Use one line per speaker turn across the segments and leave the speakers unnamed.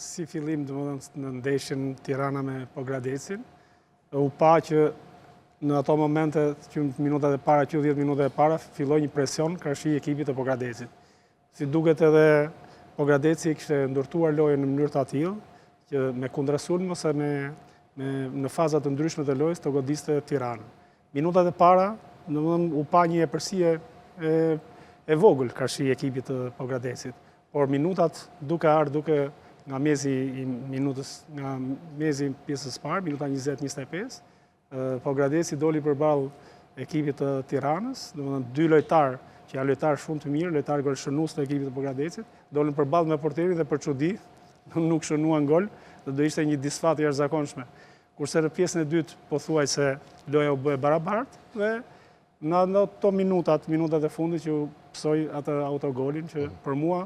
si fillim në ndeshjen Tirana me Pogradecin, u pa që në ato momente, minutat e para, 10 minutat e para, filloi një presion krashi ekipit të Pogradecit. Si duket edhe Pogradeci kishte ndërtuar lojën në mënyrë të tillë që me kundërsulm ose në fazat të ndryshme të lojës të godiste Tiranën. Minutat e para, u pa një epërsie e vogël krashi ekipit të Pogradecit. Por minutat duke nga mezi i minutës, nga mezi pjesës parë, minuta 20-25, Pogradeci doli përballë ekipit të Tiranës, domethënë dy lojtarë që janë lojtarë shumë të mirë, lojtarë golshënues të ekipit të Pogradecit, dolën përballë me porterin dhe për çudi nuk shënuan gol, dhe do ishte një disfat i jashtëzakonshme. Kurse në pjesën e dytë pothuajse loja u bë barabartë dhe në ato minutat e fundit që u psoi atë autogolin që për mua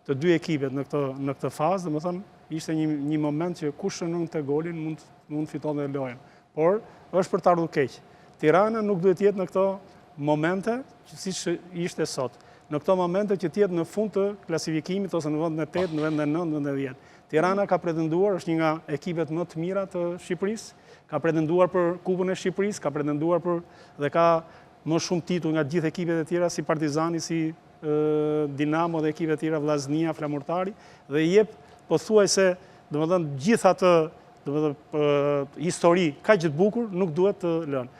të dy ekipet në këtë fazë, domethënë ishte një moment që kush shënonte golin mund fitonte lojën. Por është për të ardhur keq. Tirana nuk duhet të jetë në këto momente siç ishte sot. Në këto momente që të jetë në fund të klasifikimit ose në vendin e 8, në vendin e 9, në vendin e 10. Tirana ka pretenduar, është një nga ekipet më të mira të Shqipërisë, ka pretenduar për Kupën e Shqipërisë, ka pretenduar dhe ka më shumë titull nga gjithë ekipet e tjera si Partizani, si Dinamo dhe ekipet e tjera, Vllaznia, Flamurtari, dhe jep pothuajse, domethënë gjithë atë histori kaq të bukur nuk duhet të lënë.